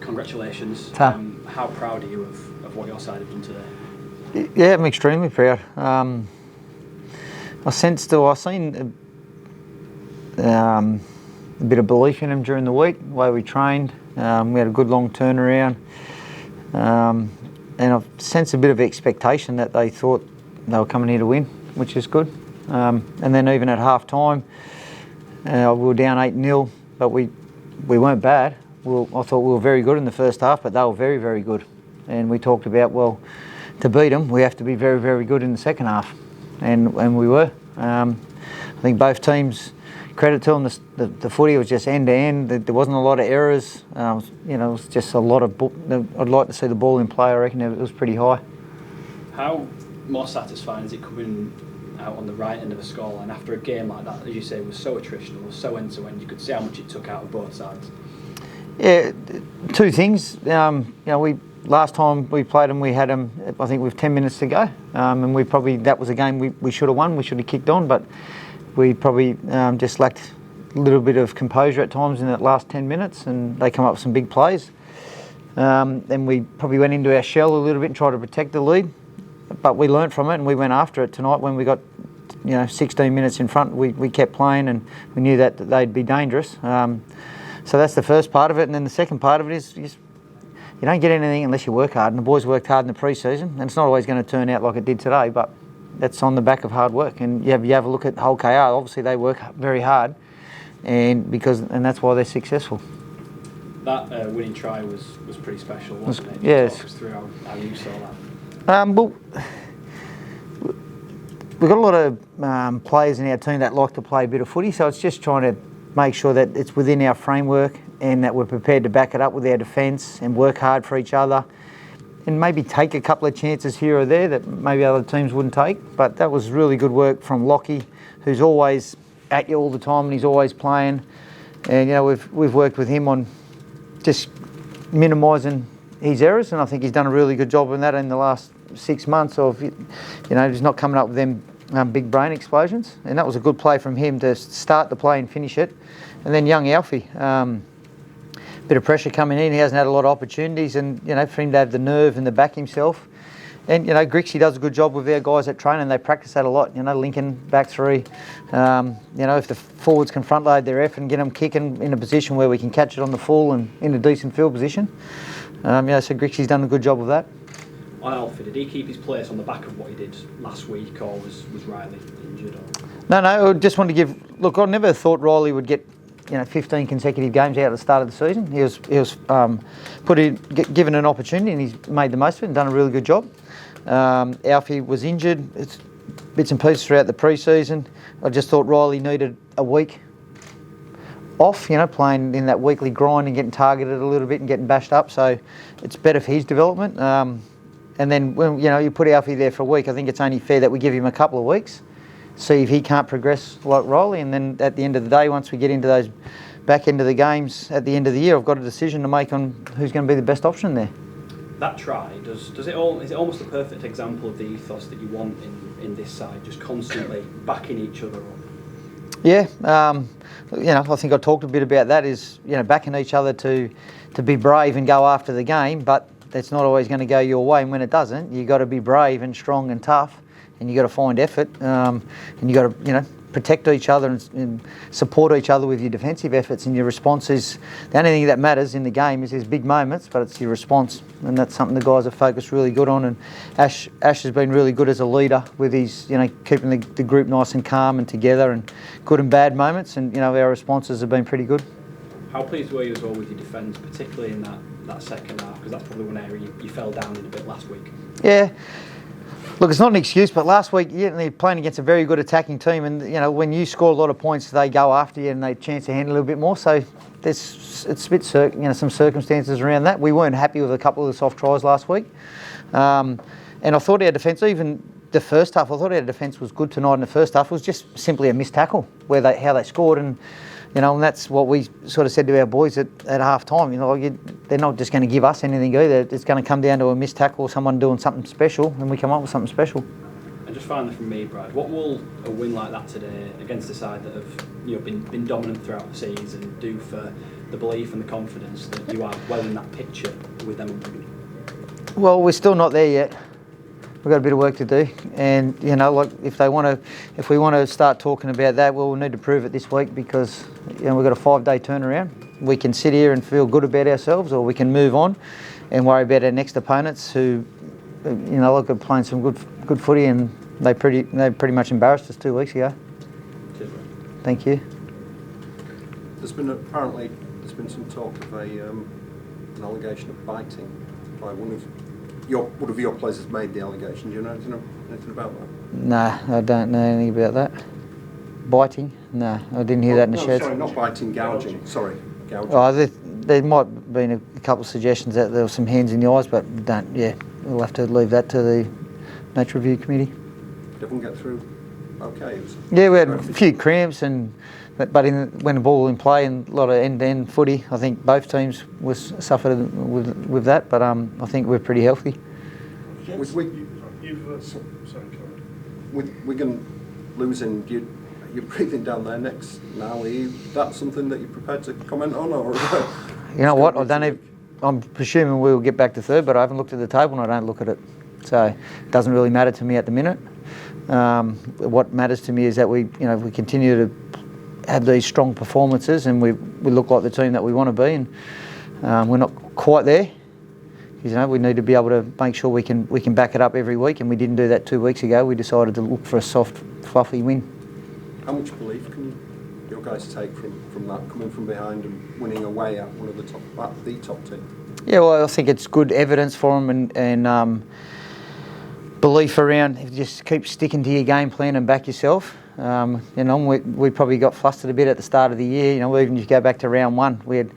congratulations. How proud are you of what your side have done today? Yeah, I'm extremely proud. I seen a bit of belief in him during the week, the way we trained. We had a good long turnaround. And I've sensed a bit of expectation that they thought they were coming here to win, which is good. And then even at half time, we were down 8-0, but we weren't bad. I thought we were very good in the first half, but they were very, very good. And we talked about, well, to beat them, we have to be very, very good in the second half. And we were. I think both teams, credit to them, the footy was just end to end. There wasn't a lot of errors. It was just a lot of. I'd like to see the ball in play. I reckon it was pretty high. How more satisfying is it coming out on the right end of a scoreline after a game like that, as you say, was so attritional, was so end to end? You could see how much it took out of both sides. Yeah, two things. Last time we played them, we had them, I think, with 10 minutes to go, and that was a game we should have won. We should have kicked on, but we probably just lacked a little bit of composure at times in that last 10 minutes, and they come up with some big plays. Then we probably went into our shell a little bit and tried to protect the lead, but we learnt from it and we went after it tonight. When we got 16 minutes in front, we kept playing and we knew that they'd be dangerous. So that's the first part of it, and then the second part of it is you don't get anything unless you work hard, and the boys worked hard in the pre-season, and it's not always going to turn out like it did today, but that's on the back of hard work. And you have a look at Hull KR, obviously they work very hard, and that's why they're successful. That winning try was pretty special, wasn't it? Yes. Talk us through how you saw that. Well, we've got a lot of players in our team that like to play a bit of footy, so it's just trying to make sure that it's within our framework and that we're prepared to back it up with our defence and work hard for each other and maybe take a couple of chances here or there that maybe other teams wouldn't take. But that was really good work from Lockie, who's always at you all the time and he's always playing. And we've worked with him on just minimising his errors, and I think he's done a really good job on that in the last 6 months of, he's not coming up with them big brain explosions. And that was a good play from him to start the play and finish it. And then young Alfie, bit of pressure coming in. He hasn't had a lot of opportunities, and for him to have the nerve and the back himself. And Grixie does a good job with our guys at training. They practice that a lot. Lincoln back three. If the forwards can front load their effort and get them kicking in a position where we can catch it on the full and in a decent field position. So Grixie's done a good job of that. On Alfie, did he keep his place on the back of what he did last week, or was Riley injured? No. I just wanted to give. Look, I never thought Riley would get 15 consecutive games out at the start of the season. He was given an opportunity and he's made the most of it and done a really good job. Alfie was injured. It's bits and pieces throughout the pre-season. I just thought Riley needed a week off, playing in that weekly grind and getting targeted a little bit and getting bashed up. So it's better for his development. And then when you put Alfie there for a week, I think it's only fair that we give him a couple of weeks, see if he can't progress like Riley, and then at the end of the day, once we get into those back end of the games at the end of the year, I've got a decision to make on who's going to be the best option there. That try, is it almost a perfect example of the ethos that you want in this side, just constantly backing each other up? Yeah, I think I talked a bit about that, is backing each other to be brave and go after the game, but that's not always going to go your way, and when it doesn't, you've got to be brave and strong and tough. And you've got to find effort, and you've got to, protect each other and support each other with your defensive efforts and your responses. The only thing that matters in the game is big moments, but it's your response, and that's something the guys have focused really good on. And Ash has been really good as a leader with his, keeping the group nice and calm and together, and good and bad moments. And our responses have been pretty good. How pleased were you as well with your defence, particularly in that second half? Because that's probably one area you fell down in a bit last week. Yeah. Look, it's not an excuse, but last week you're playing against a very good attacking team, and when you score a lot of points, they go after you and they chance to handle a little bit more. So it's a bit some circumstances around that. We weren't happy with a couple of the soft tries last week, and I thought our defence, even the first half, I thought our defence was good tonight. In the first half, it was just simply a missed tackle how they scored, and and that's what we sort of said to our boys at half time. They're not just going to give us anything either. It's going to come down to a missed tackle or someone doing something special, and we come up with something special. And just finally from me, Brad, what will a win like that today against a side that have been dominant throughout the season do for the belief and the confidence that you are well in that picture with them? Well, we're still not there yet. We've got a bit of work to do, and like if we want to start talking about that, well, we'll need to prove it this week, because we've got a 5-day turnaround. We can sit here and feel good about ourselves, or we can move on and worry about our next opponents, who look at playing some good footy, and they pretty much embarrassed us 2 weeks ago. Cheers, Thank you. There's been some talk of an allegation of biting by one of your players has made the allegation. Do you know anything about that? Nah, I don't know anything about that. Biting? No, I didn't hear that in the sheds. Sorry, not biting, gouging. Sorry, gouging. Oh, there might have been a couple of suggestions that there were some hands in the eyes, but we'll have to leave that to the match review committee. Everyone get through okay? Yeah, we had a few cramps, but when the ball was in play and a lot of end-to-end footy, I think both teams suffered with that, but I think we're pretty healthy. With Wigan losing, you're breathing down their necks now. That something that you're prepared to comment on, or? You know what? I'm presuming we'll get back to third, but I haven't looked at the table and I don't look at it, so it doesn't really matter to me at the minute. What matters to me is that we continue to have these strong performances, and we look like the team that we want to be, and we're not quite there. We need to be able to make sure we can back it up every week, and we didn't do that 2 weeks ago. We decided to look for a soft, fluffy win. How much belief can your guys take from that, coming from behind and winning away at one of the top team? Yeah, well, I think it's good evidence for them, and belief around. If you just keep sticking to your game plan and back yourself. We probably got flustered a bit at the start of the year. Even if you go back to round one, we had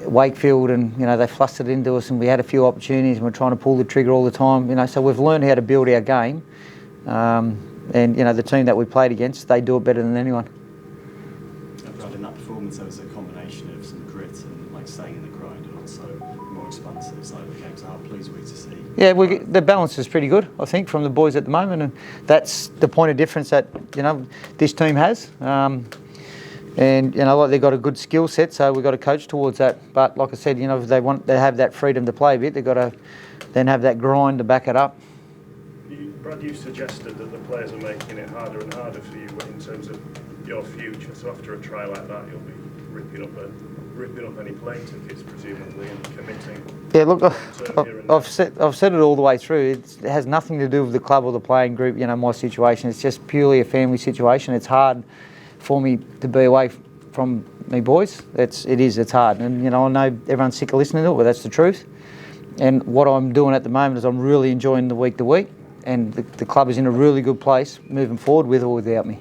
Wakefield, and they flustered into us, and we had a few opportunities, and we're trying to pull the trigger all the time. So we've learned how to build our game, and the team that we played against, they do it better than anyone. Brad, in that performance, there was a combination of some grit and staying in the grind, and also more expansive side of the game. So how pleased were you to see? Yeah, the balance is pretty good, I think, from the boys at the moment, and that's the point of difference that this team has. And they've got a good skill set, so we've got to coach towards that. But like I said, if they have that freedom to play a bit, they've got to then have that grind to back it up. Brad, you suggested that the players are making it harder and harder for you in terms of your future. So after a try like that, you'll be ripping up any plane tickets, presumably, and committing. Yeah, look, I've said it all the way through. It has nothing to do with the club or the playing group. My situation. It's just purely a family situation. It's hard for me to be away from me boys. It's hard, and I know everyone's sick of listening to it, but that's the truth. And what I'm doing at the moment is I'm really enjoying the week to week, and the club is in a really good place moving forward, with or without me.